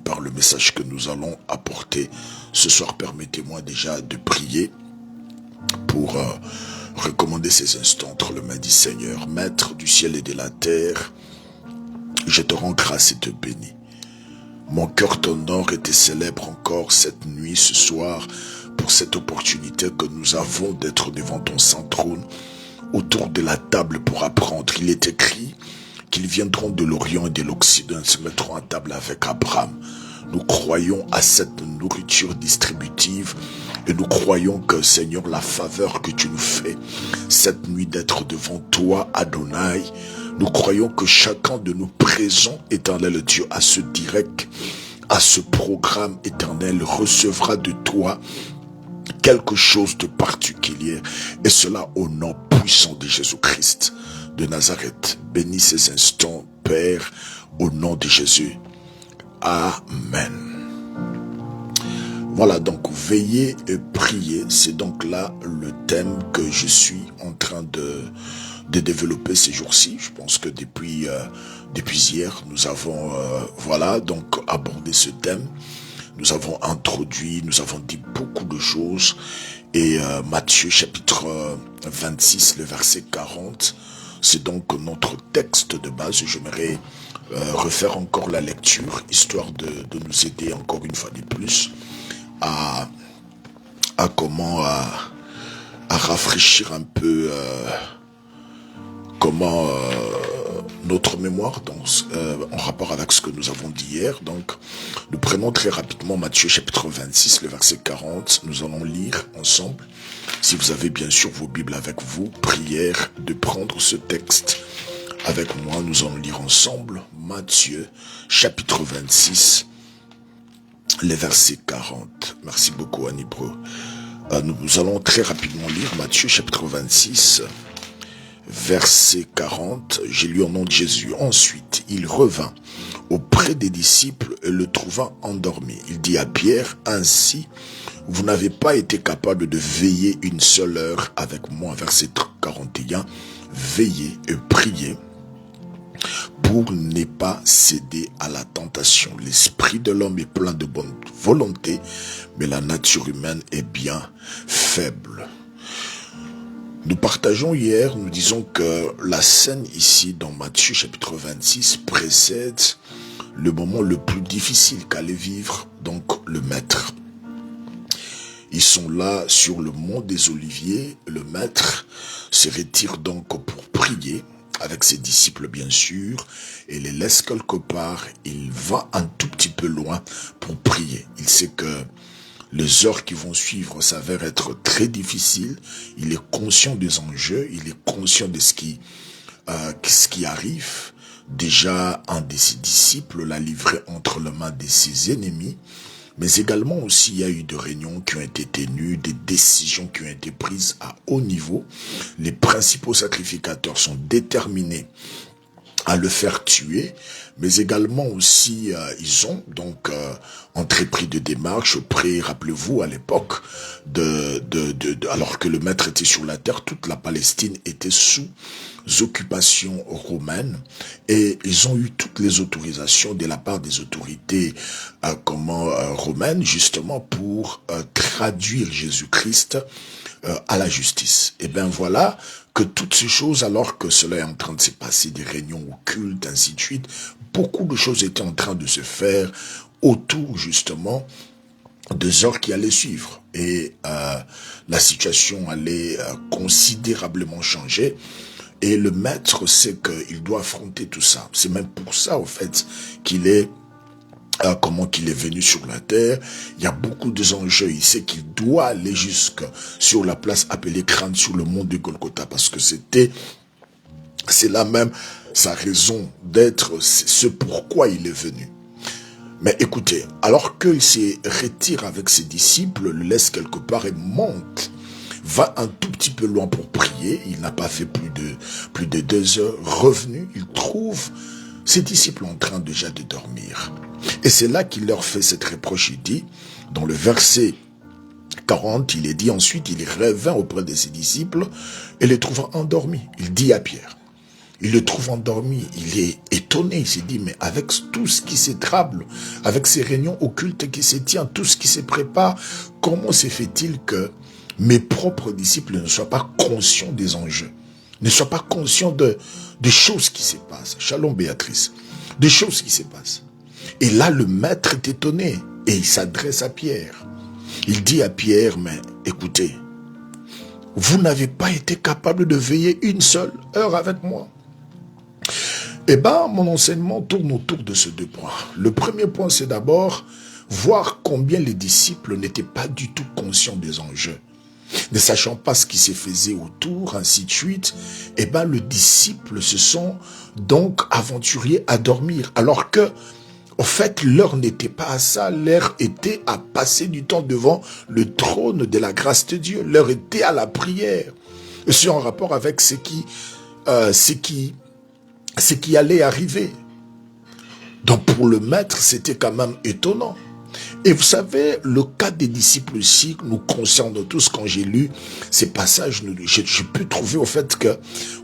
par le message que nous allons apporter ce soir. Permettez-moi déjà de prier pour recommander ces instants entre les mains du Seigneur. Maître du ciel et de la terre, je te rends grâce et te bénis. Mon cœur t'honore et te célèbre encore cette nuit, ce soir, pour cette opportunité que nous avons d'être devant ton saint trône, autour de la table pour apprendre. Il est écrit qu'ils viendront de l'Orient et de l'Occident, se mettront à table avec Abraham. Nous croyons à cette nourriture distributive et nous croyons que, Seigneur, la faveur que tu nous fais cette nuit d'être devant toi, Adonai, nous croyons que chacun de nous présents, éternel Dieu, à ce direct, à ce programme éternel, recevra de toi quelque chose de particulier. Et cela au nom puissant de Jésus-Christ de Nazareth. Bénis ces instants, Père, au nom de Jésus. Amen. Voilà, donc veiller et prier, c'est donc là le thème que je suis en train de développer ces jours-ci. Je pense que depuis hier, nous avons donc abordé ce thème. Nous avons introduit, nous avons dit beaucoup de choses. Et Matthieu chapitre 26, le verset 40, c'est donc notre texte de base. J'aimerais refaire encore la lecture, histoire de nous aider encore une fois de plus à rafraîchir un peu notre mémoire en rapport avec ce que nous avons dit hier. Donc, nous prenons très rapidement Matthieu chapitre 26, le verset 40. Nous allons lire ensemble. Si vous avez bien sûr vos Bibles avec vous, prière de prendre ce texte avec moi. Nous allons lire ensemble Matthieu chapitre 26, le verset 40. Merci beaucoup, Anibro. Nous allons très rapidement lire Matthieu chapitre 26, verset 40, j'ai lu au nom de Jésus. Ensuite, il revint auprès des disciples et le trouva endormi. Il dit à Pierre, ainsi, vous n'avez pas été capable de veiller une seule heure avec moi. Verset 41, veillez et priez pour ne pas céder à la tentation. L'esprit de l'homme est plein de bonne volonté, mais la nature humaine est bien faible. Nous partageons hier, nous disons que la scène ici dans Matthieu chapitre 26 précède le moment le plus difficile qu'allait vivre donc le maître. Ils sont là sur le mont des Oliviers, le maître se retire donc pour prier avec ses disciples bien sûr et les laisse quelque part. Il va un tout petit peu loin pour prier. Il sait que les heures qui vont suivre s'avèrent être très difficiles. Il est conscient des enjeux, il est conscient de ce qui arrive. Déjà, un de ses disciples l'a livré entre les mains de ses ennemis. Mais également aussi, il y a eu des réunions qui ont été tenues, des décisions qui ont été prises à haut niveau. Les principaux sacrificateurs sont déterminés à le faire tuer, mais également aussi ils ont donc entrepris de démarches auprès, rappelez-vous à l'époque alors que le maître était sur la terre, toute la Palestine était sous occupation romaine et ils ont eu toutes les autorisations de la part des autorités romaines justement pour traduire Jésus-Christ à la justice. Et bien voilà que toutes ces choses, alors que cela est en train de se passer, des réunions occultes, ainsi de suite, beaucoup de choses étaient en train de se faire autour justement des heures qui allaient suivre. Et la situation allait considérablement changer. Et le maître sait qu'il doit affronter tout ça. C'est même pour ça, au fait, qu'il est qu'il est venu sur la terre. Il y a beaucoup d'enjeux. Il sait qu'il doit aller jusque sur la place appelée Crâne sur le mont de Golgotha parce que c'est là même sa raison d'être, c'est ce pourquoi il est venu. Mais écoutez, alors qu'il se retire avec ses disciples, le laisse quelque part et monte, va un tout petit peu loin pour prier. Il n'a pas fait plus de 2 heures. Revenu, il trouve ses disciples en train déjà de dormir. Et c'est là qu'il leur fait cette reproche. Il dit, dans le verset 40, il est dit ensuite, il revint auprès de ses disciples et les trouva endormis. Il dit à Pierre, Il le trouve endormi, il est étonné, il s'est dit, mais avec tout ce qui s'étrable, avec ces réunions occultes qui se tiennent, tout ce qui se prépare, comment se fait-il que mes propres disciples ne soient pas conscients des enjeux, ne soient pas conscients des choses qui se passent? Shalom Béatrice, des choses qui se passent. Et là, le maître est étonné et il s'adresse à Pierre. Il dit à Pierre, mais écoutez, vous n'avez pas été capable de veiller une seule heure avec moi. Eh bien, mon enseignement tourne autour de ces deux points. Le premier point, c'est d'abord voir combien les disciples n'étaient pas du tout conscients des enjeux. Ne sachant pas ce qui se faisait autour, ainsi de suite, eh bien, les disciples se sont donc aventurés à dormir. Alors que, en fait, l'heure n'était pas à ça. L'heure était à passer du temps devant le trône de la grâce de Dieu. L'heure était à la prière. Et c'est en rapport avec ce qui allait arriver. Donc pour le maître, c'était quand même étonnant. Et vous savez, le cas des disciples aussi nous concerne tous. Quand j'ai lu ces passages, j'ai pu trouver au fait que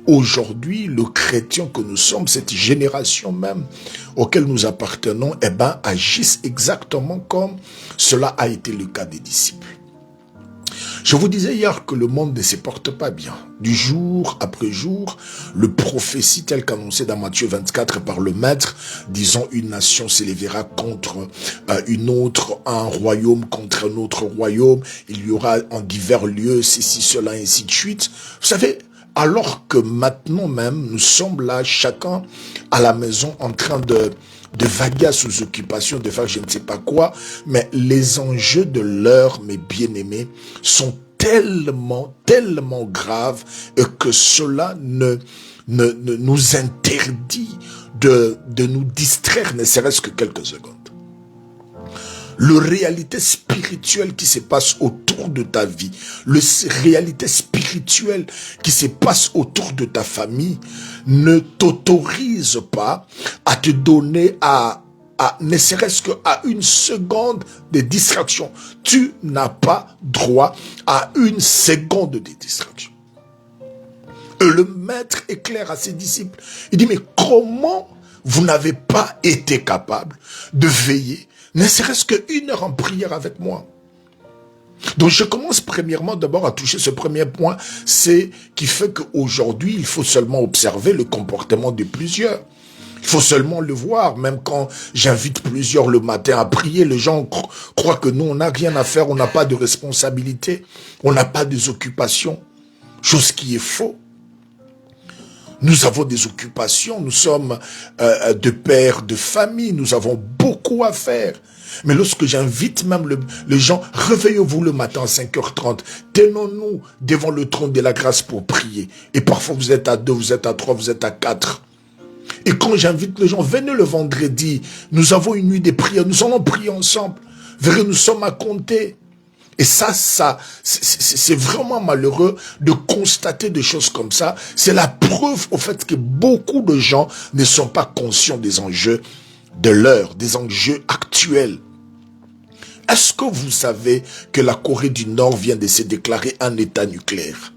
aujourd'hui, le chrétien que nous sommes, cette génération même auquel nous appartenons, eh ben, agissent exactement comme cela a été le cas des disciples. Je vous disais hier que le monde ne se porte pas bien. Du jour après jour, le prophétie tel qu'annoncé dans Matthieu 24 par le maître, disons une nation s'élèvera contre une autre, un royaume contre un autre royaume, il y aura en divers lieux ceci, cela, ainsi de suite. Vous savez, alors que maintenant même, nous sommes là, chacun à la maison en train de vaguer sous occupation, de faire je ne sais pas quoi, mais les enjeux de l'heure, mes bien-aimés, sont tellement graves que cela ne nous interdit de nous distraire, ne serait-ce que quelques secondes. Le réalité spirituelle qui se passe autour de ta vie, le réalité spirituelle qui se passe autour de ta famille ne t'autorise pas à te donner à ne serait-ce qu'à une seconde de distraction. Tu n'as pas droit à une seconde de distraction. Et le maître est clair à ses disciples. Il dit, mais comment vous n'avez pas été capable de veiller ne serait-ce qu'une heure en prière avec moi? Donc je commence premièrement d'abord à toucher ce premier point, c'est qui fait qu'aujourd'hui, il faut seulement observer le comportement de plusieurs. Il faut seulement le voir, même quand j'invite plusieurs le matin à prier, les gens croient que nous, on n'a rien à faire, on n'a pas de responsabilité, on n'a pas des occupations, chose qui est faux. Nous avons des occupations, nous sommes de pères, de famille, nous avons beaucoup à faire. Mais lorsque j'invite même les gens, réveillez-vous le matin à 5h30, tenons-nous devant le trône de la grâce pour prier. Et parfois vous êtes à 2, vous êtes à 3, vous êtes à 4. Et quand j'invite les gens, venez le vendredi, nous avons une nuit de prière, nous allons prier ensemble. Verrez, nous sommes à compter. Et ça, c'est vraiment malheureux de constater des choses comme ça. C'est la preuve au fait que beaucoup de gens ne sont pas conscients des enjeux de l'heure, des enjeux actuels. Est-ce que vous savez que la Corée du Nord vient de se déclarer un État nucléaire?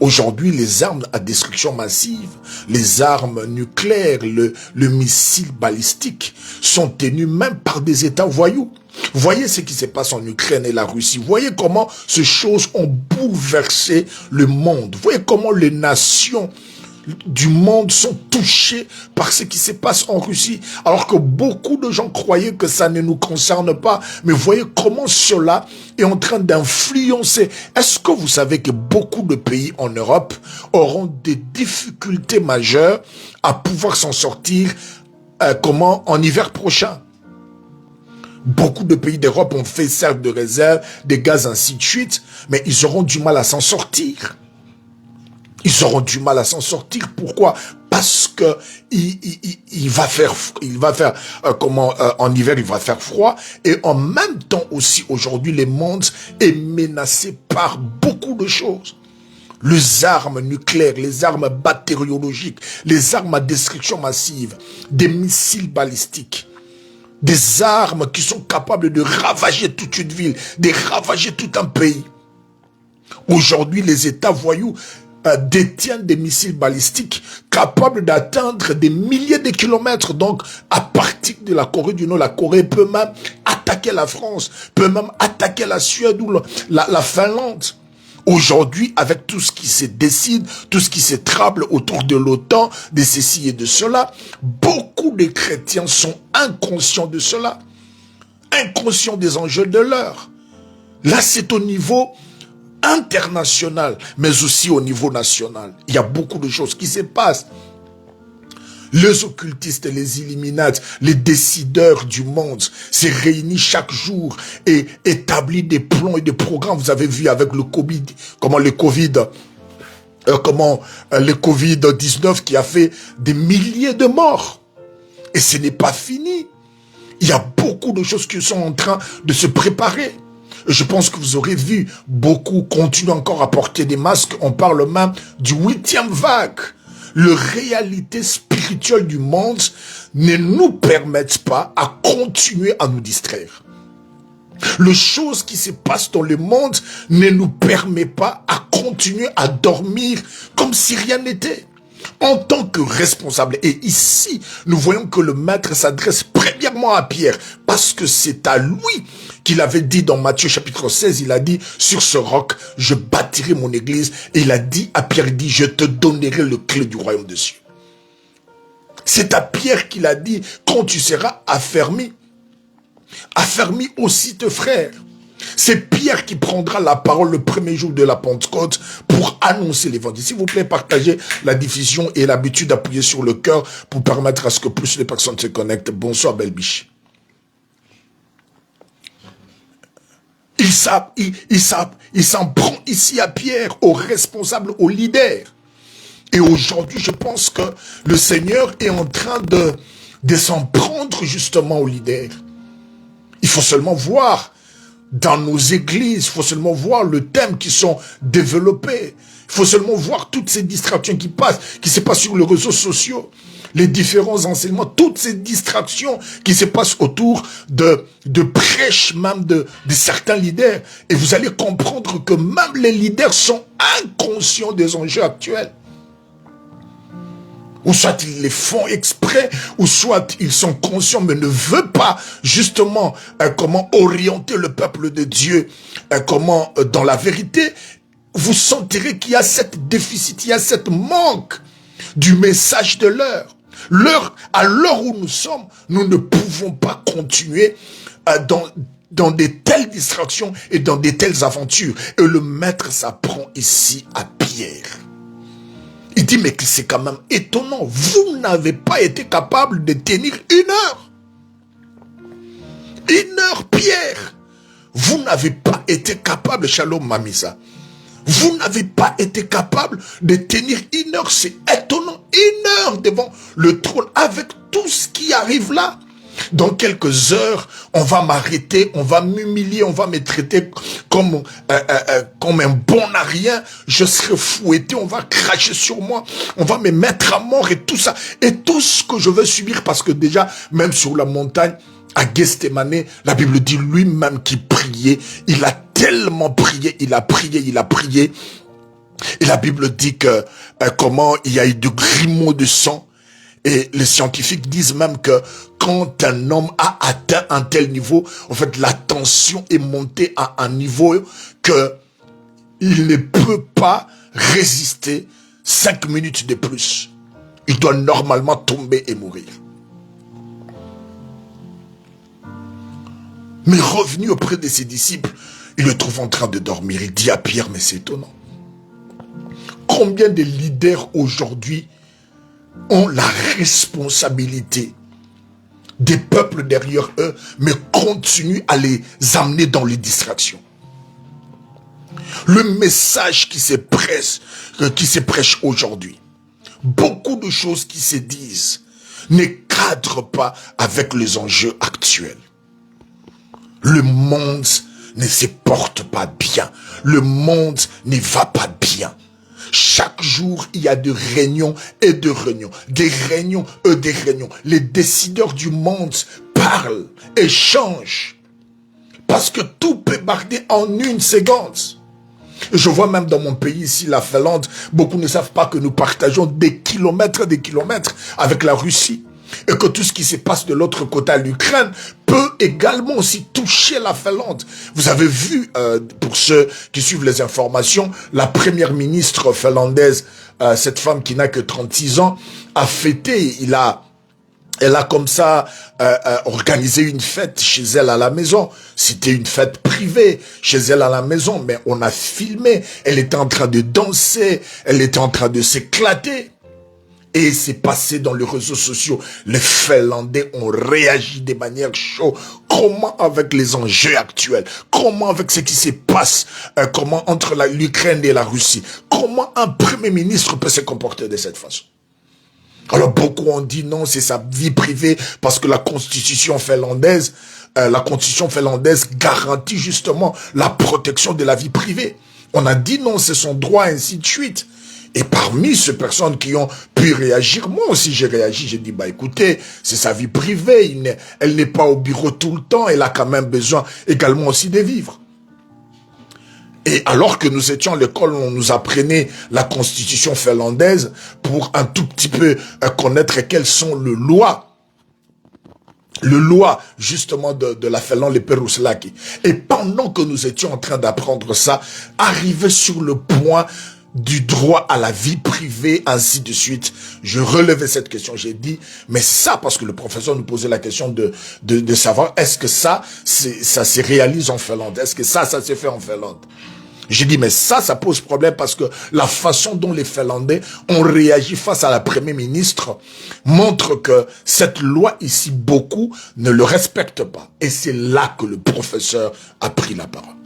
Aujourd'hui, les armes à destruction massive, les armes nucléaires, le missile balistique sont tenus même par des États voyous. Vous voyez ce qui se passe en Ukraine et la Russie. Vous voyez comment ces choses ont bouleversé le monde. Vous voyez comment les nations du monde sont touchés par ce qui se passe en Russie, alors que beaucoup de gens croyaient que ça ne nous concerne pas. Mais voyez comment cela est en train d'influencer. Est-ce que vous savez que beaucoup de pays en Europe auront des difficultés majeures à pouvoir s'en sortir en hiver prochain? Beaucoup de pays d'Europe ont fait cercle de réserve, des gaz, ainsi de suite, mais ils auront du mal à s'en sortir. Ils auront du mal à s'en sortir. Pourquoi? Parce que il va faire en hiver il va faire froid, et en même temps aussi aujourd'hui le monde est menacé par beaucoup de choses. Les armes nucléaires, les armes bactériologiques, les armes à destruction massive, des missiles balistiques, des armes qui sont capables de ravager toute une ville, de ravager tout un pays. Aujourd'hui, les États voyous détiennent des missiles balistiques capables d'atteindre des milliers de kilomètres. Donc, à partir de la Corée du Nord, la Corée peut même attaquer la France, peut même attaquer la Suède ou la Finlande. Aujourd'hui, avec tout ce qui se décide, tout ce qui se trable autour de l'OTAN, de ceci et de cela, beaucoup de chrétiens sont inconscients de cela, inconscients des enjeux de l'heure. Là, c'est au niveau international, mais aussi au niveau national. Il y a beaucoup de choses qui se passent. Les occultistes, les Illuminates, les décideurs du monde se réunissent chaque jour et établissent des plans et des programmes. Vous avez vu avec le Covid, comment le Covid-19 qui a fait des milliers de morts. Et ce n'est pas fini. Il y a beaucoup de choses qui sont en train de se préparer. Je pense que vous aurez vu, beaucoup continuent encore à porter des masques. On parle même du 8e vague. Les réalités spirituelles du monde ne nous permettent pas à continuer à nous distraire. Les choses qui se passent dans le monde ne nous permettent pas à continuer à dormir comme si rien n'était. En tant que responsable, et ici, nous voyons que le maître s'adresse premièrement à Pierre, parce que c'est à lui qu'il avait dit dans Matthieu chapitre 16, il a dit, sur ce roc, je bâtirai mon église, et il a dit à Pierre, il dit, je te donnerai le clé du royaume des cieux. C'est à Pierre qu'il a dit, quand tu seras affermi aussi tes frères. C'est Pierre qui prendra la parole le premier jour de la Pentecôte pour annoncer l'évangile. S'il vous plaît, partagez la diffusion et l'habitude d'appuyer sur le cœur pour permettre à ce que plus de personnes se connectent. Bonsoir, Belbiche. Il s'en prend ici à Pierre, aux responsables, aux leaders. Et aujourd'hui, je pense que le Seigneur est en train de s'en prendre justement aux leaders. Il faut seulement voir dans nos églises, il faut seulement voir le thème qui sont développés. Il faut seulement voir toutes ces distractions qui se passent sur les réseaux sociaux, les différents enseignements, toutes ces distractions qui se passent autour de prêches, même de certains leaders. Et vous allez comprendre que même les leaders sont inconscients des enjeux actuels. Ou soit ils les font exprès, ou soit ils sont conscients, mais ne veulent pas justement comment orienter le peuple de Dieu, comment dans la vérité, vous sentirez qu'il y a cette déficit, il y a cette manque du message de l'heure. À l'heure où nous sommes, nous ne pouvons pas continuer dans des telles distractions et dans des telles aventures. Et le maître s'apprend ici à Pierre. Il dit, mais c'est quand même étonnant. Vous n'avez pas été capable de tenir 1 heure. 1 heure, Pierre. Vous n'avez pas été capable, Shalom Mamisa. Vous n'avez pas été capable de tenir 1 heure. C'est étonnant. 1 heure devant le trône avec tout ce qui arrive là. Dans quelques heures, on va m'arrêter, on va m'humilier, on va me traiter comme un bon à rien. Je serai fouetté, on va cracher sur moi, on va me mettre à mort et tout ça. Et tout ce que je veux subir, parce que déjà, même sur la montagne, à Gethsémane, la Bible dit lui-même qu'il priait. Il a tellement prié, il a prié. Et la Bible dit que comment il y a eu de grumeaux de sang. Et les scientifiques disent même que quand un homme a atteint un tel niveau, en fait, la tension est montée à un niveau que il ne peut pas résister 5 minutes de plus. Il doit normalement tomber et mourir. Mais revenu auprès de ses disciples, il le trouve en train de dormir. Il dit à Pierre, mais c'est étonnant. Combien de leaders aujourd'hui ont la responsabilité des peuples derrière eux, mais continuent à les amener dans les distractions. Le message qui se prêche aujourd'hui, beaucoup de choses qui se disent, ne cadrent pas avec les enjeux actuels. Le monde ne se porte pas bien. Le monde ne va pas bien. Chaque jour, il y a des réunions et des réunions. Des réunions et des réunions. Les décideurs du monde parlent, échangent. Parce que tout peut barder en 1 seconde. Je vois même dans mon pays ici, la Finlande, beaucoup ne savent pas que nous partageons des kilomètres avec la Russie. Et que tout ce qui se passe de l'autre côté à l'Ukraine peut également aussi toucher la Finlande. Vous avez vu, pour ceux qui suivent les informations, la première ministre finlandaise, cette femme qui n'a que 36 ans, a fêté, elle a comme ça organisé une fête chez elle à la maison. C'était une fête privée chez elle à la maison, mais on a filmé. Elle était en train de danser, elle était en train de s'éclater. Et c'est passé dans les réseaux sociaux. Les Finlandais ont réagi de manière chaude. Comment avec les enjeux actuels? Comment avec ce qui se passe? Comment entre l'Ukraine et la Russie? Comment un premier ministre peut se comporter de cette façon? Alors beaucoup ont dit non, c'est sa vie privée parce que la constitution finlandaise garantit justement la protection de la vie privée. On a dit non, c'est son droit, ainsi de suite. Et parmi ces personnes qui ont pu réagir, moi aussi j'ai réagi, j'ai dit, bah écoutez, c'est sa vie privée, elle n'est pas au bureau tout le temps, elle a quand même besoin également aussi de vivre. Et alors que nous étions à l'école, on nous apprenait la constitution finlandaise pour un tout petit peu connaître quelles sont les lois justement de la Finlande, les Peruslaki. Et pendant que nous étions en train d'apprendre ça, arrivé sur le point du droit à la vie privée, ainsi de suite, je relevais cette question, j'ai dit, mais ça, parce que le professeur nous posait la question de savoir, est-ce que ça se réalise en Finlande? Est-ce que ça se fait en Finlande? J'ai dit, mais ça pose problème parce que la façon dont les Finlandais ont réagi face à la première ministre montre que cette loi ici, beaucoup ne le respectent pas. Et c'est là que le professeur a pris la parole.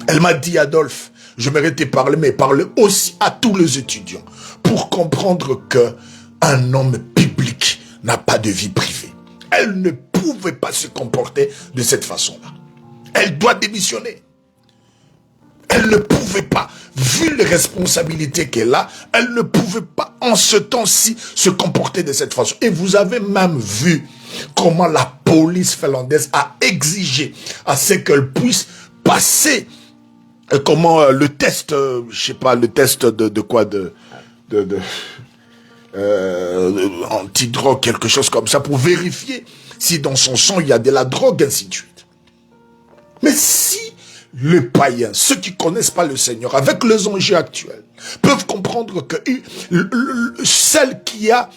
Elle m'a dit, Adolphe, je m'arrête de parler, mais parler aussi à tous les étudiants pour comprendre que un homme public n'a pas de vie privée. Elle ne pouvait pas se comporter de cette façon-là. Elle doit démissionner. Elle ne pouvait pas, vu les responsabilités qu'elle a, elle ne pouvait pas en ce temps-ci se comporter de cette façon. Et vous avez même vu comment la police finlandaise a exigé à ce qu'elle puisse passer le test, je sais pas, le test de quoi, antidrogue, quelque chose comme ça, pour vérifier si dans son sang il y a de la drogue, ainsi de suite. Mais si les païens, ceux qui connaissent pas le Seigneur, avec les enjeux actuels, peuvent comprendre que celle qui a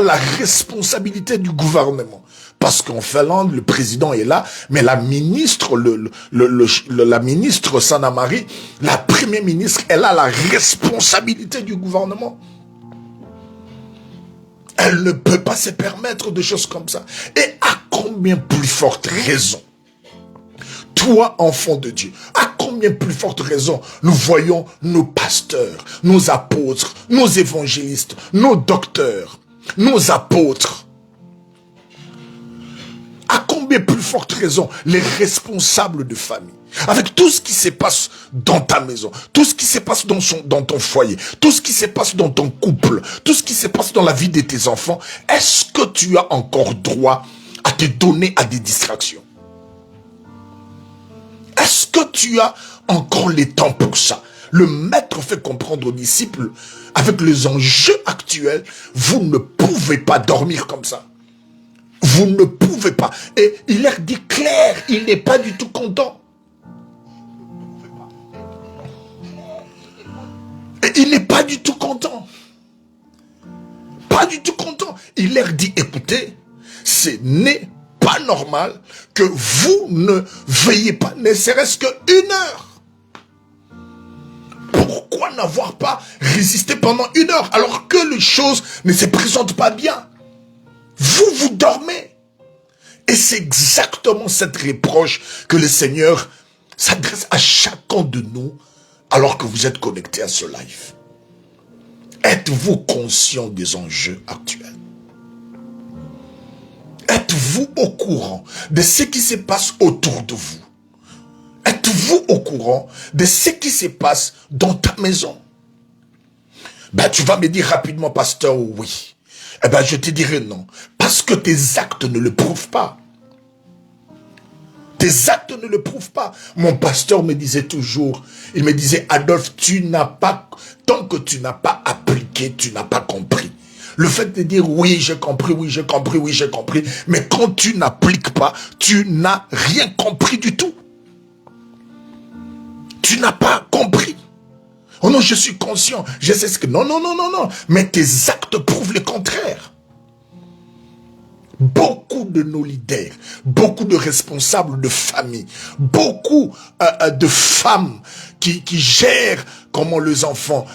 la responsabilité du gouvernement, parce qu'en Finlande, le président est là, mais la ministre, la ministre Sanna Marin, la première ministre, elle a la responsabilité du gouvernement. Elle ne peut pas se permettre de choses comme ça. Et à combien plus forte raison, toi, enfant de Dieu, à combien plus forte raison nous voyons nos pasteurs, nos apôtres, nos évangélistes, nos docteurs, nos apôtres. À combien plus forte raison les responsables de famille, avec tout ce qui se passe dans ta maison, tout ce qui se passe dans ton foyer, tout ce qui se passe dans ton couple, tout ce qui se passe dans la vie de tes enfants, est-ce que tu as encore droit à te donner à des distractions? Est-ce que tu as encore le temps pour ça? Le maître fait comprendre aux disciples, avec les enjeux actuels, vous ne pouvez pas dormir comme ça. Vous ne pouvez pas. Et il leur dit clair, il n'est pas du tout content. Et il n'est pas du tout content. Pas du tout content. Il leur dit, écoutez, ce n'est pas normal que vous ne veillez pas, ne serait-ce qu'une heure. Pourquoi n'avoir pas résisté pendant une heure alors que les choses ne se présentent pas bien? Vous dormez. Et c'est exactement cette reproche que le Seigneur s'adresse à chacun de nous alors que vous êtes connectés à ce live. Êtes-vous conscient des enjeux actuels? Êtes-vous au courant de ce qui se passe autour de vous? Êtes-vous au courant de ce qui se passe dans ta maison? Ben, tu vas me dire rapidement, pasteur, oui. Eh ben, je te dirai non. Parce que tes actes ne le prouvent pas. Tes actes ne le prouvent pas. Mon pasteur me disait toujours, il me disait, Adolphe, tant que tu n'as pas appliqué, tu n'as pas compris. Le fait de dire oui, j'ai compris, oui, j'ai compris, oui, j'ai compris, mais quand tu n'appliques pas, tu n'as rien compris du tout. Tu n'as pas compris. Oh non, je suis conscient, je sais ce que... Non, non, non, non, non. Mais tes actes prouvent le contraire. Beaucoup de nos leaders, beaucoup de responsables de famille, beaucoup de femmes qui gèrent, comment les enfants,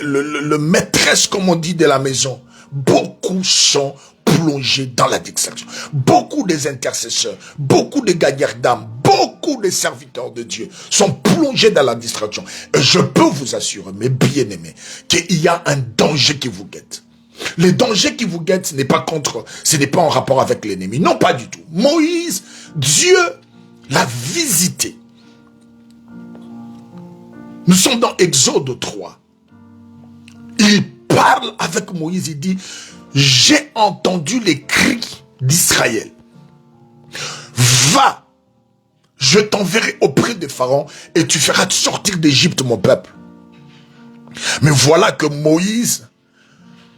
le maîtresse, comme on dit, de la maison, beaucoup sont plongés dans la distraction. Beaucoup des intercesseurs, beaucoup de gagnants d'âme, beaucoup de serviteurs de Dieu sont plongés dans la distraction. Et je peux vous assurer, mes bien-aimés, qu'il y a un danger qui vous guette. Le danger qui vous guette, ce n'est pas en rapport avec l'ennemi. Non, pas du tout. Moïse, Dieu l'a visité. Nous sommes dans Exode 3. Il parle avec Moïse, il dit, j'ai entendu les cris d'Israël. Va, je t'enverrai auprès de Pharaon et tu feras sortir d'Égypte mon peuple. Mais voilà que Moïse,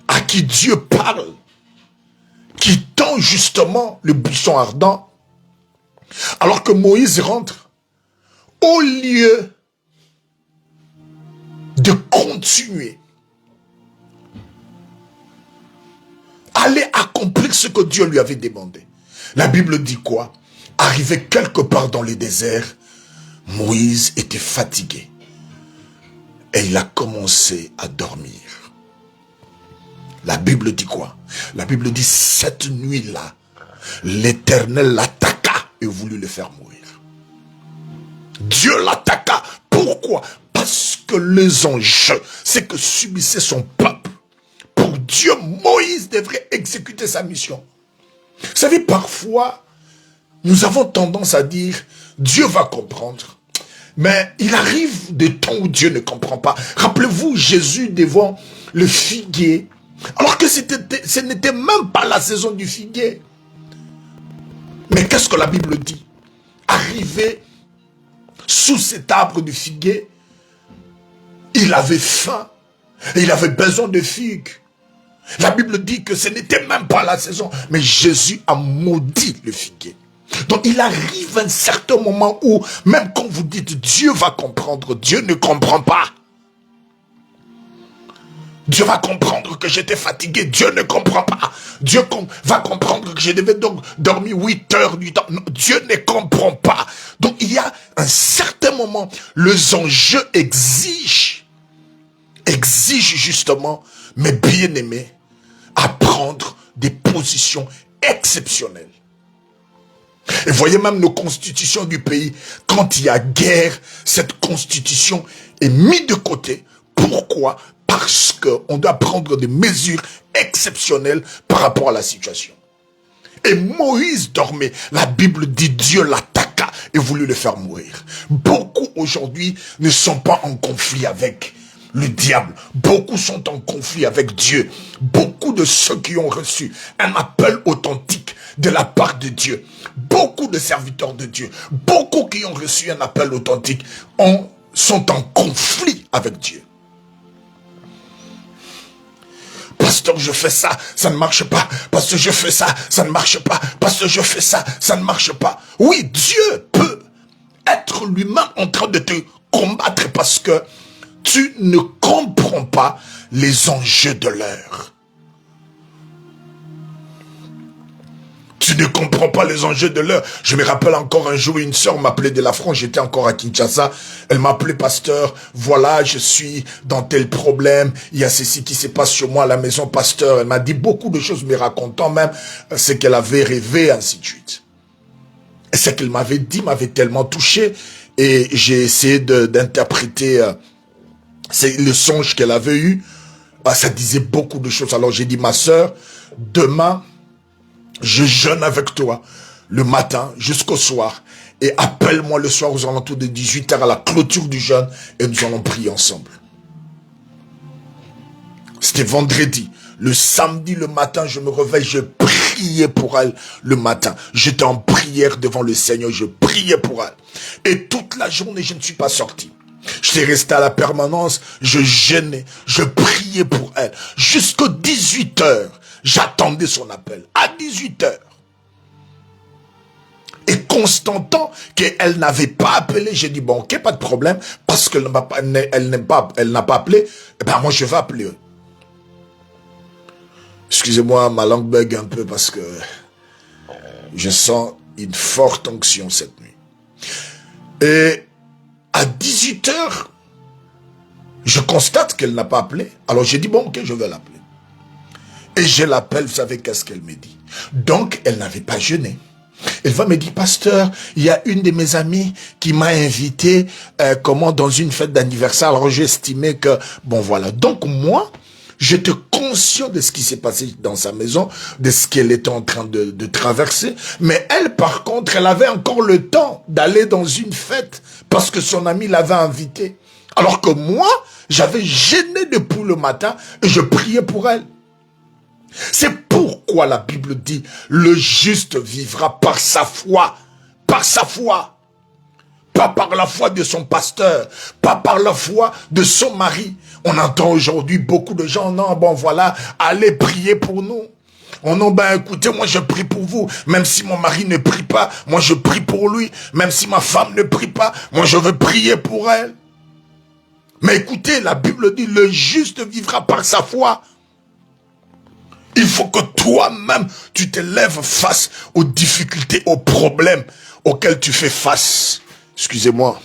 à qui Dieu parle, qui tend justement le buisson ardent, alors que Moïse rentre, au lieu de continuer, aller accomplir ce que Dieu lui avait demandé. La Bible dit quoi? Arrivé quelque part dans le désert, Moïse était fatigué et il a commencé à dormir. La Bible dit quoi? La Bible dit, cette nuit-là, l'Éternel l'attaqua et voulut le faire mourir. Dieu l'attaqua. Pourquoi? Parce que les enjeux, c'est que subissait son peuple. Pour Dieu, Moïse devrait exécuter sa mission. Vous savez, parfois, nous avons tendance à dire, Dieu va comprendre. Mais il arrive des temps où Dieu ne comprend pas. Rappelez-vous Jésus devant le figuier, alors que ce n'était même pas la saison du figuier. Mais qu'est-ce que la Bible dit? Arrivé sous cet arbre du figuier, il avait faim et il avait besoin de figues. La Bible dit que ce n'était même pas la saison, mais Jésus a maudit le figuier. Donc il arrive un certain moment où, même quand vous dites Dieu va comprendre, Dieu ne comprend pas. Dieu va comprendre que j'étais fatigué, Dieu ne comprend pas. Dieu va comprendre que je devais donc dormir 8 heures du temps. Non, Dieu ne comprend pas. Donc il y a un certain moment, les enjeux exigent justement, mes bien-aimés, à prendre des positions exceptionnelles. Et voyez même nos constitutions du pays, quand il y a guerre, cette constitution est mise de côté. Pourquoi? Parce qu'on doit prendre des mesures exceptionnelles par rapport à la situation. Et Moïse dormait. La Bible dit Dieu l'attaqua et voulut le faire mourir. Beaucoup aujourd'hui ne sont pas en conflit avec le diable. Beaucoup sont en conflit avec Dieu. Beaucoup de ceux qui ont reçu un appel authentique de la part de Dieu, beaucoup de serviteurs de Dieu, beaucoup qui ont reçu un appel authentique sont en conflit avec Dieu. Pasteur, je fais ça, ça ne marche pas. Pasteur, je fais ça, ça ne marche pas. Pasteur, je fais ça, ça ne marche pas. Oui, Dieu peut être lui-même en train de te combattre parce que tu ne comprends pas les enjeux de l'heure. Tu ne comprends pas les enjeux de l'heure. Je me rappelle encore un jour, une sœur m'appelait de la France, j'étais encore à Kinshasa. Elle m'a appelé, pasteur, voilà, je suis dans tel problème, il y a ceci qui se passe chez moi à la maison, pasteur. Elle m'a dit beaucoup de choses, me racontant même ce qu'elle avait rêvé, ainsi de suite. Et ce qu'elle m'avait dit m'avait tellement touché, et j'ai essayé d'interpréter le songe qu'elle avait eu. Ça disait beaucoup de choses. Alors j'ai dit, ma sœur, demain, je jeûne avec toi le matin jusqu'au soir et appelle-moi le soir aux alentours de 18h à la clôture du jeûne et nous allons prier ensemble. C'était vendredi. Le samedi, le matin, je me réveille, je prie. prié pour elle le matin. J'étais en prière devant le Seigneur, je priais pour elle. Et toute la journée, je ne suis pas sorti. J'étais resté à la permanence, je jeûnais, je priais pour elle. Jusqu'à 18 heures, j'attendais son appel. À 18 heures. Et constatant qu'elle n'avait pas appelé, j'ai dit, bon, ok, pas de problème, parce qu'elle n'a pas appelé, eh ben moi je vais appeler. Excusez-moi, ma langue bug un peu parce que je sens une forte onction cette nuit. Et à 18 heures, je constate qu'elle n'a pas appelé. Alors j'ai dit, bon, ok, je vais l'appeler. Et je l'appelle, vous savez qu'est-ce qu'elle me dit? Donc, elle n'avait pas jeûné. Elle va me dire, pasteur, il y a une de mes amies qui m'a invité, dans une fête d'anniversaire. Alors j'ai estimé que, bon voilà. Donc moi, j'étais conscient de ce qui s'est passé dans sa maison, de ce qu'elle était en train de traverser. Mais elle, par contre, elle avait encore le temps d'aller dans une fête parce que son ami l'avait invitée. Alors que moi, j'avais jeûné depuis le matin et je priais pour elle. C'est pourquoi la Bible dit, le juste vivra par sa foi. Par sa foi. Pas par la foi de son pasteur, pas par la foi de son mari. On entend aujourd'hui beaucoup de gens, non, bon voilà, allez prier pour nous. Oh non, ben écoutez, moi je prie pour vous. Même si mon mari ne prie pas, moi je prie pour lui. Même si ma femme ne prie pas, moi je veux prier pour elle. Mais écoutez, la Bible dit, le juste vivra par sa foi. Il faut que toi-même, tu te lèves face aux difficultés, aux problèmes auxquels tu fais face. Excusez-moi.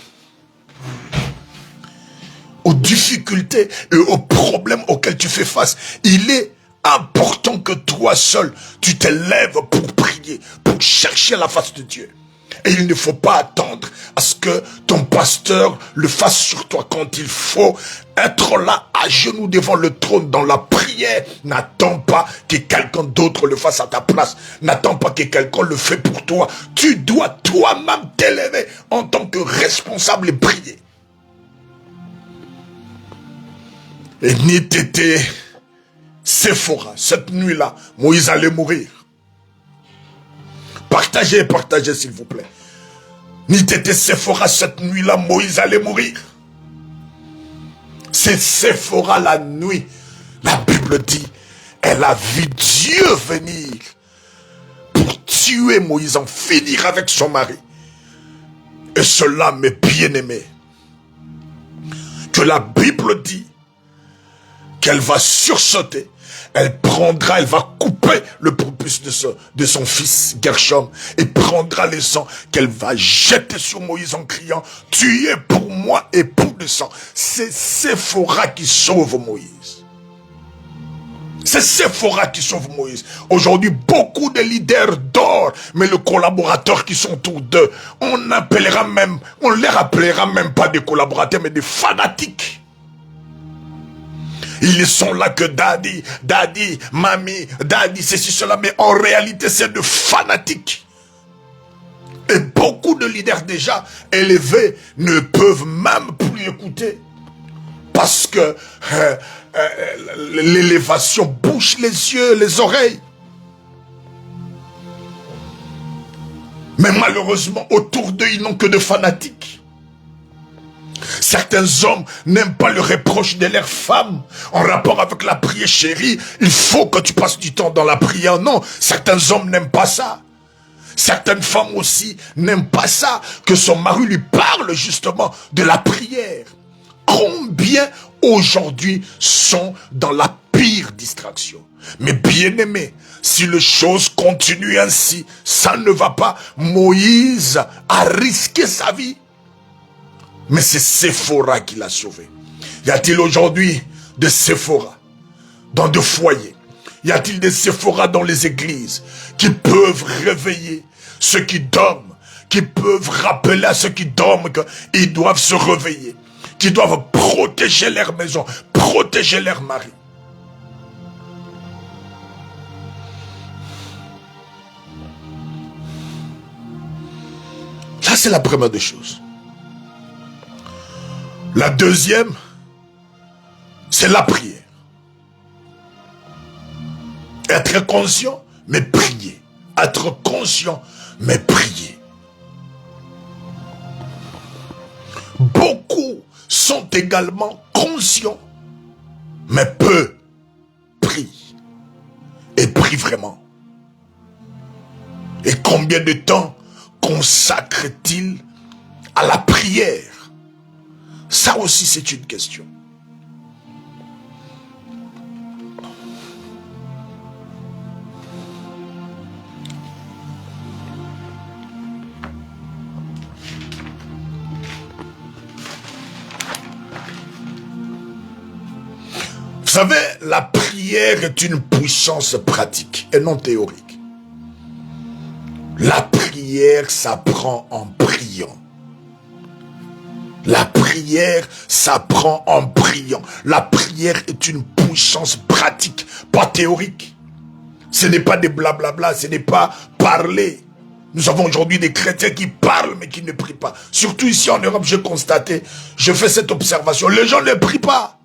Aux difficultés et aux problèmes auxquels tu fais face. Il est important que toi seul, tu te lèves pour prier, pour chercher la face de Dieu. Et il ne faut pas attendre à ce que ton pasteur le fasse sur toi. Quand il faut être là, à genoux devant le trône, dans la prière, n'attends pas que quelqu'un d'autre le fasse à ta place. N'attends pas que quelqu'un le fait pour toi. Tu dois toi-même t'élever en tant que responsable et prier. Et ni t'étais Séphora, cette nuit-là, Moïse allait mourir. Partagez, partagez s'il vous plaît. Ni t'étais Séphora, cette nuit-là, Moïse allait mourir. C'est Séphora la nuit. La Bible dit, elle a vu Dieu venir pour tuer Moïse, en finir avec son mari. Et cela, mes bien-aimés, que la Bible dit qu'elle va sursauter. Elle va couper le prépuce de son fils Gershom et prendra le sang qu'elle va jeter sur Moïse en criant, tu es pour moi et pour le sang. C'est Séphora qui sauve Moïse. C'est Séphora qui sauve Moïse. Aujourd'hui, beaucoup de leaders dorment, mais les collaborateurs qui sont autour d'eux, on les appellera même pas des collaborateurs, mais des fanatiques. Ils sont là que daddy, mamie, daddy, ceci, cela, mais en réalité, c'est de fanatiques. Et beaucoup de leaders déjà élevés ne peuvent même plus écouter. Parce que l'élévation bouche les yeux, les oreilles. Mais malheureusement, autour d'eux, ils n'ont que de fanatiques. Certains hommes n'aiment pas le reproche de leurs femmes en rapport avec la prière. Chérie, il faut que tu passes du temps dans la prière. Non, certains hommes n'aiment pas ça. Certaines femmes aussi n'aiment pas ça, que son mari lui parle justement de la prière. Combien aujourd'hui sont dans la pire distraction? Mais bien aimé, si les choses continuent ainsi, ça ne va pas. Moïse a risqué sa vie. Mais c'est Séphora qui l'a sauvé. Y a-t-il aujourd'hui de Séphora dans des foyers? Y a-t-il des Séphora dans les églises qui peuvent réveiller ceux qui dorment, qui peuvent rappeler à ceux qui dorment qu'ils doivent se réveiller, qui doivent protéger leur maison, protéger leur mari? Ça, c'est la première des choses. La deuxième, c'est la prière. Être conscient mais prier. Être conscient, mais prier. Beaucoup sont également conscients, mais peu prient. Et prient vraiment. Et combien de temps consacre-t-il à la prière? Ça aussi, c'est une question. Vous savez, la prière est une puissance pratique et non théorique. La prière s'apprend en priant. La prière s'apprend en priant. La prière est une puissance pratique, pas théorique. Ce n'est pas des blablabla, ce n'est pas parler. Nous avons aujourd'hui des chrétiens qui parlent mais qui ne prient pas. Surtout ici en Europe, j'ai constaté, je fais cette observation, les gens ne prient pas.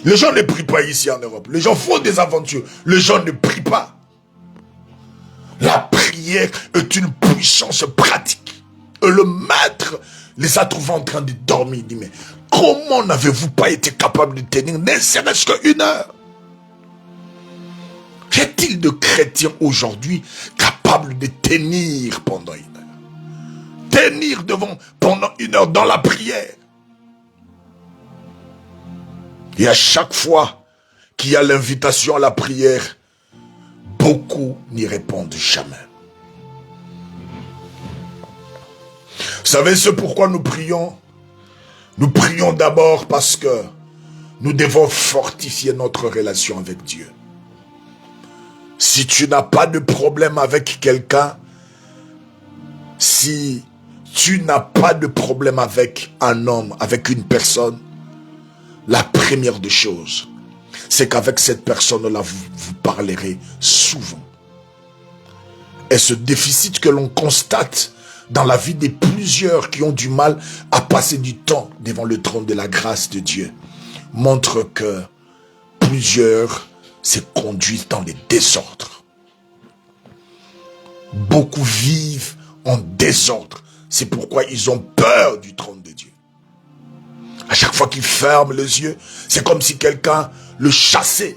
Les gens ne prient pas ici en Europe. Les gens font des aventures. Les gens ne prient pas. La prière est une puissance pratique. Et le maître les a trouvés en train de dormir. Il dit, mais comment n'avez-vous pas été capable de tenir ne serait-ce qu'une heure? Y a-t-il de chrétiens aujourd'hui capables de tenir pendant une heure? Tenir pendant une heure dans la prière. Et à chaque fois qu'il y a l'invitation à la prière, beaucoup n'y répondent jamais. Vous savez ce pourquoi nous prions? Nous prions d'abord parce que nous devons fortifier notre relation avec Dieu. Si tu n'as pas de problème avec quelqu'un, si tu n'as pas de problème avec un homme, avec une personne, la première des choses, c'est qu'avec cette personne-là, vous parlerez souvent. Et ce déficit que l'on constate dans la vie de plusieurs qui ont du mal à passer du temps devant le trône de la grâce de Dieu montre que plusieurs se conduisent dans les désordres. Beaucoup vivent en désordre. C'est pourquoi ils ont peur du trône de Dieu. À chaque fois qu'ils ferment les yeux, c'est comme si quelqu'un le chassait.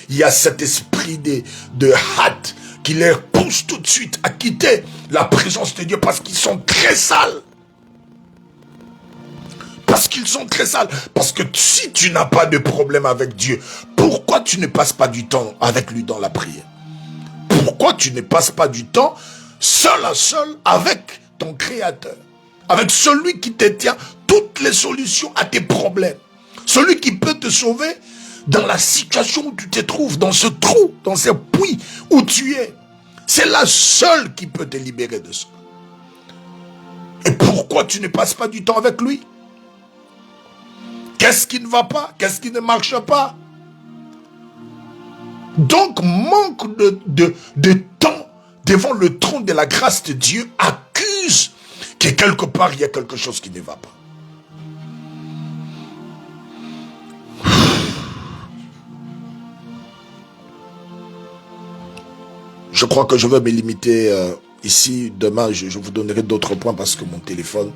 Il y a cet esprit de hâte qui les pousse tout de suite à quitter la présence de Dieu parce qu'ils sont très sales. Parce qu'ils sont très sales. Parce que si tu n'as pas de problème avec Dieu, pourquoi tu ne passes pas du temps avec lui dans la prière? Pourquoi tu ne passes pas du temps seul à seul avec ton Créateur? Avec celui qui te tient toutes les solutions à tes problèmes. Celui qui peut te sauver dans la situation où tu te trouves, dans ce trou, dans ce puits où tu es. C'est la seule qui peut te libérer de ça. Et pourquoi tu ne passes pas du temps avec lui? Qu'est-ce qui ne va pas? Qu'est-ce qui ne marche pas? Donc, manque de temps devant le trône de la grâce de Dieu accuse que quelque part, il y a quelque chose qui ne va pas. Je crois que je vais me limiter ici. Demain, je vous donnerai d'autres points parce que mon téléphone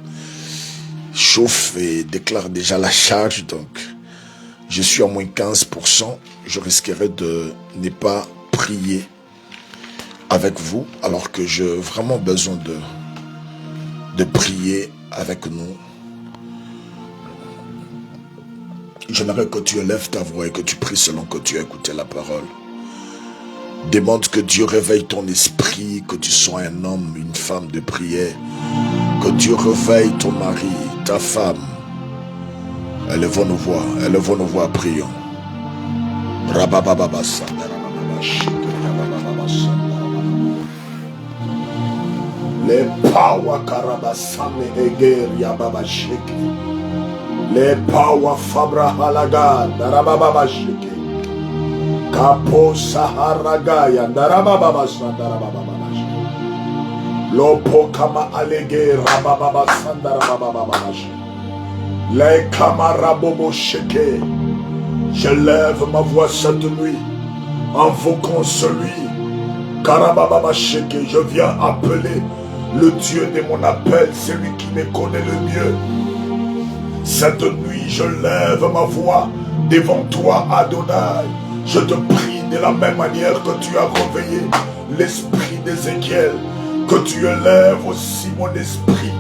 chauffe et déclare déjà la charge. Donc, je suis à moins 15%. Je risquerai de ne pas prier avec vous alors que j'ai vraiment besoin de prier avec nous. J'aimerais que tu élèves ta voix et que tu pries selon que tu as écouté la parole. Demande que Dieu réveille ton esprit, que tu sois un homme, une femme de prière. Que Dieu réveille ton mari, ta femme. Élevons nos voix, prions. Les power karabasame eger yababa sheke. Les power fabra halaga darababa sheke. Kapo saharagaya darababa sandarababa sheke. Lopo kama alege rababa sandarababa sheke. Les kamarabobo sheke. Je lève ma voix cette nuit Invoquons celui, Karababa Sheke, je viens appeler le Dieu de mon appel, celui qui me connaît le mieux. Cette nuit, je lève ma voix devant toi, Adonai. Je te prie de la même manière que tu as réveillé l'esprit d'Ézéchiel, que tu élèves aussi mon esprit.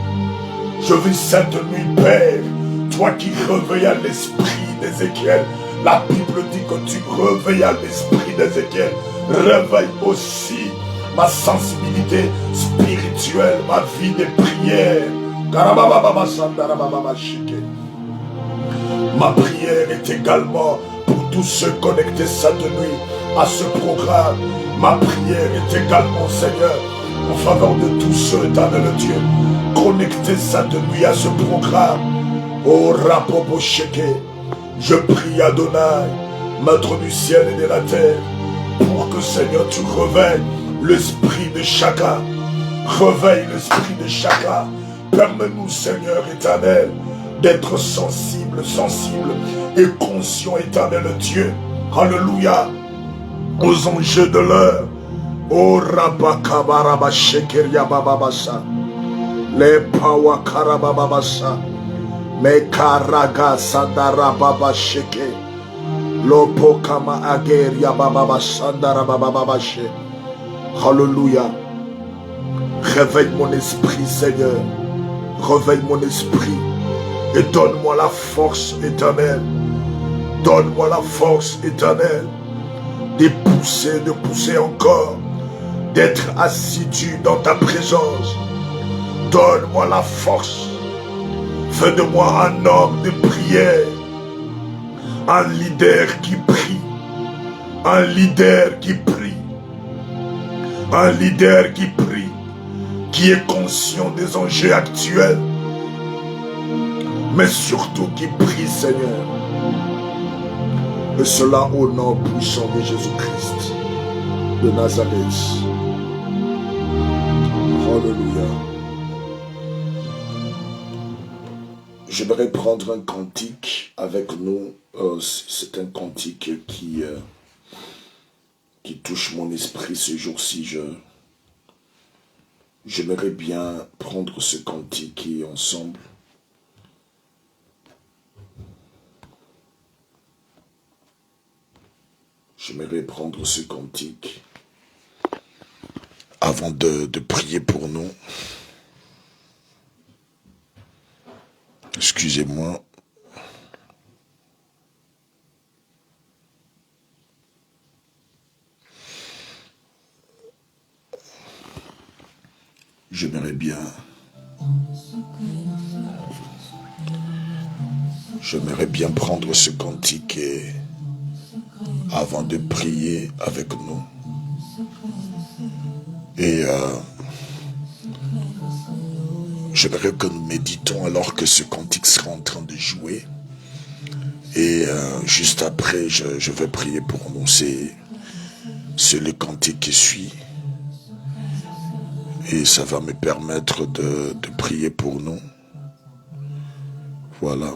Je vis cette nuit, Père, toi qui réveillas l'esprit d'Ézéchiel. La Bible dit que tu réveillas l'esprit d'Ézéchiel. Réveille aussi ma sensibilité spirituelle, ma vie de prière. Ma prière est également pour tous ceux connectés cette nuit à ce programme. Ma prière est également, Seigneur, en faveur de tous ceux, éternel Dieu, connectés cette nuit à ce programme. Oh Rapopo Sheke, je prie Adonai, Maître du ciel et de la terre, pour que, Seigneur, tu réveilles l'esprit de chacun. Réveille l'esprit de chacun. Permets-nous, Seigneur éternel, d'être sensible et conscient, éternel Dieu, alléluia, aux enjeux de l'heure. Oh Rabakabaraba Shekeria Bababasa, les Pawakarababasa, mais Karaga Sandara Baba Sheke, Lopokama Ageria Bababa Sandara Bababashe, alléluia. Réveille mon esprit, Seigneur, réveille mon esprit. Et donne-moi la force éternelle. Donne-moi la force éternelle de pousser encore, d'être assidu dans ta présence. Donne-moi la force. Fais de moi un homme de prière, un leader qui prie, un leader qui prie, un leader qui prie, qui est conscient des enjeux actuels, mais surtout qui prie, Seigneur. Et cela au nom puissant de Jésus-Christ de Nazareth. Alléluia. J'aimerais prendre un cantique avec nous. C'est un cantique qui touche mon esprit ce jour-ci. J'aimerais bien prendre ce cantique et ensemble j'aimerais prendre ce cantique avant de prier pour nous. Excusez-moi. J'aimerais bien prendre ce cantique avant de prier avec nous. Et j'aimerais que nous méditons alors que ce cantique sera en train de jouer. Et juste après, je vais prier pour nous. C'est le cantique qui suit. Et ça va me permettre de prier pour nous. Voilà.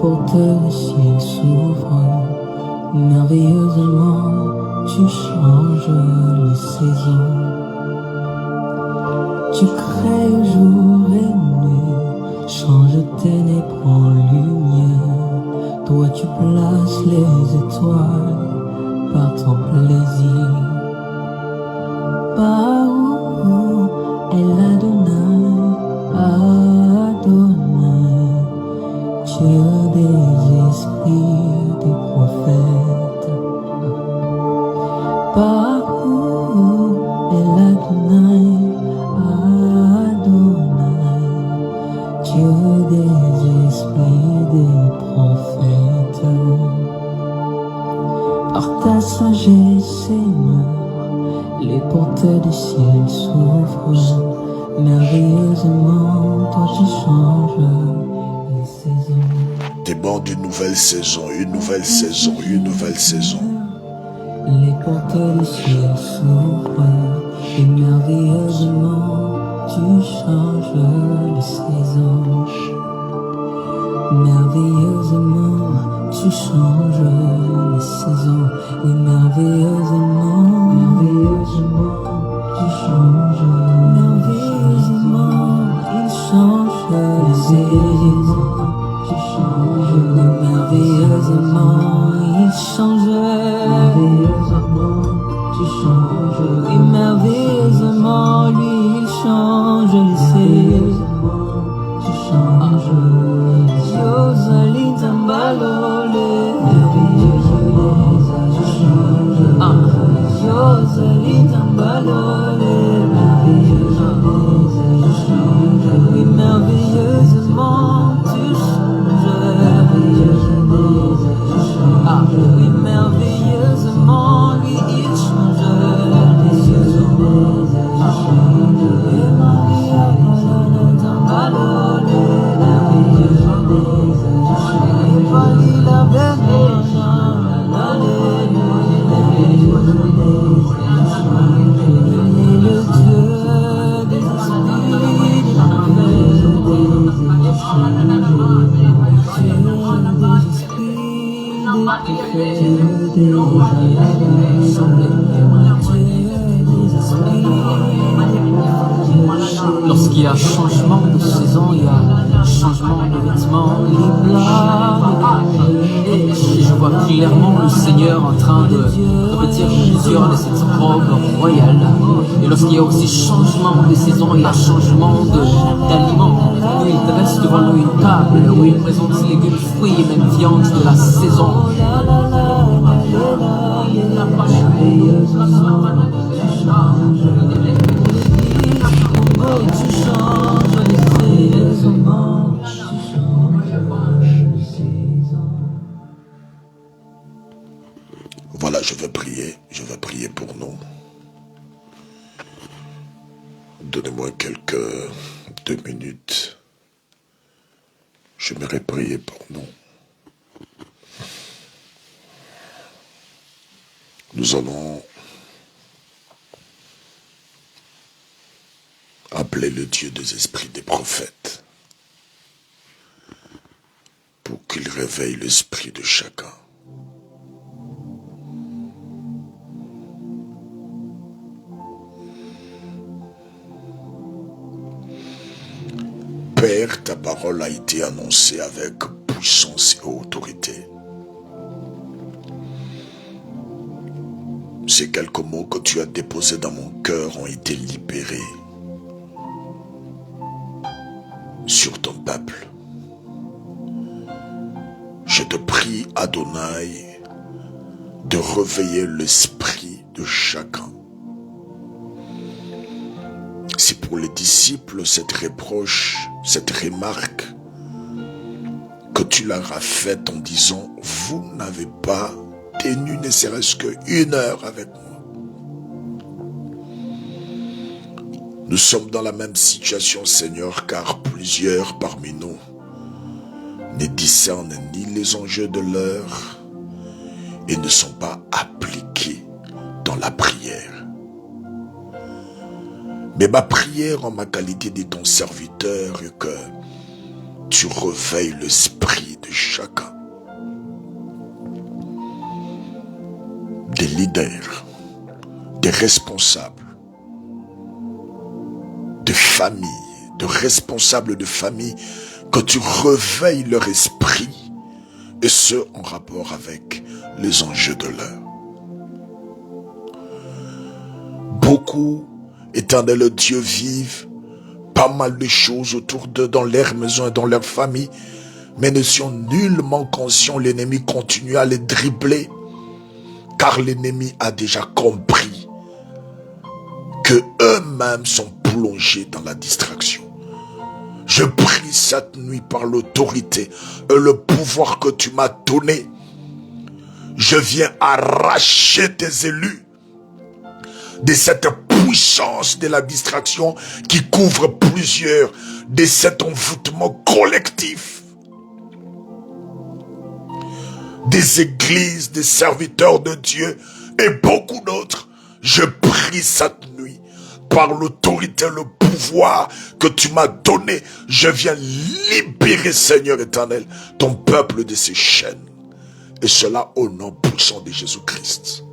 portes du ciel s'ouvrent, merveilleusement tu changes les saisons. Tu crées jour et nuit, changes ténèbres en lumière. Toi tu places les étoiles par ton plaisir. Par où elle Adonai, Adonai, Dieu des esprits des prophètes. Par où elle Adonai, Adonai, Dieu des esprits des prophètes. Par ta sagesse, Seigneur, les portes du ciel s'ouvrent, merveilleusement, toi tu changes les saisons. Déborde une nouvelle saison, une nouvelle saison, une nouvelle saison. Les portes du ciel s'ouvrent, et merveilleusement, tu changes les saisons. Merveilleusement, tu changes les saisons. Et merveilleusement, merveilleusement, tu changes. Merveilleusement, il change les saisons. Tu changes. Et merveilleusement, il change. Merveilleusement, tu changes. Et merveilleusement, lui, il change les saisons. Tu changes. Yozali tambalole, merveilleusement, tu changes. Yozali tambalole, merveilleusement, tu changes. Oui, merveilleusement, tu changes. Merveilleusement, tu changes. Oui, merveilleusement, lui, il change. Merveilleusement, tu changes. Et Maria, Palana, tambalole, lorsqu'il y a changement de saison, il y a changement de vêtements, les blancs. Et je vois clairement le Seigneur en train de revêtir plusieurs de cette robe royale. Et lorsqu'il y a aussi changement de saison, il y a changement d'aliments. Il dresse devant nous une table où il présente ses légumes, fruits et même viande de la saison. Tu changes les saisons. Voilà, je vais prier pour nous. Donnez-moi quelques 2 minutes. J'aimerais prier pour nous. Nous allons appeler le Dieu des esprits des prophètes pour qu'il réveille l'esprit de chacun. Père, ta parole a été annoncée avec puissance et autorité. Ces quelques mots que tu as déposés dans mon cœur ont été libérés sur ton peuple. Je te prie, Adonai, de réveiller l'esprit de chacun. Si pour les disciples, cette reproche, cette remarque que tu leur as faite en disant « Vous n'avez pas tenu ne serait-ce qu'1 heure avec moi ». Nous sommes dans la même situation, Seigneur, car plusieurs parmi nous ne discernent ni les enjeux de l'heure et ne sont pas appliqués dans la prière. Mais ma prière en ma qualité de ton serviteur est que tu réveilles l'esprit de chacun. Des leaders, des responsables, de famille, de responsables de famille, que tu réveilles leur esprit, et ce en rapport avec les enjeux de l'heure. Beaucoup, éternel Dieu, vivent pas mal de choses autour d'eux, dans leur maison et dans leur famille, mais ne sont nullement conscients. L'ennemi continue à les dribbler, car l'ennemi a déjà compris que eux-mêmes sont plongés dans la distraction. Je prie cette nuit par l'autorité et le pouvoir que tu m'as donné. Je viens arracher tes élus de cette puissance de la distraction qui couvre plusieurs, de cet envoûtement collectif. Des églises, des serviteurs de Dieu et beaucoup d'autres. Je prie cette nuit par l'autorité, le pouvoir que tu m'as donné. Je viens libérer, Seigneur éternel, ton peuple de ses chaînes. Et cela au nom puissant de Jésus-Christ.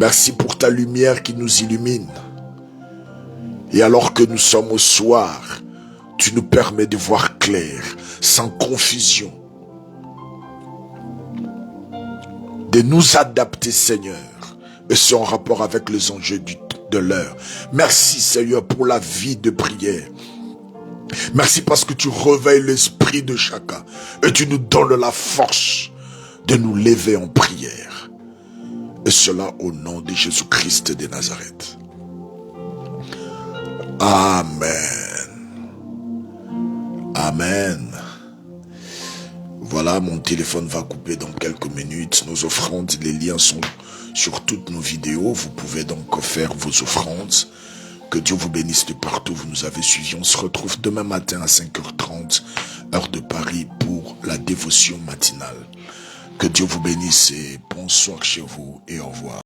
Merci pour ta lumière qui nous illumine. Et alors que nous sommes au soir, tu nous permets de voir clair, sans confusion. De nous adapter, Seigneur, et c'est en rapport avec les enjeux de l'heure. Merci, Seigneur, pour la vie de prière. Merci parce que tu réveilles l'esprit de chacun et tu nous donnes la force de nous lever en prière. Et cela au nom de Jésus-Christ de Nazareth. Amen. Amen. Voilà, mon téléphone va couper dans quelques minutes. Nos offrandes, les liens sont sur toutes nos vidéos. Vous pouvez donc faire vos offrandes. Que Dieu vous bénisse de partout où vous nous avez suivis. On se retrouve demain matin à 5h30, heure de Paris, pour la dévotion matinale. Que Dieu vous bénisse et bonsoir chez vous et au revoir.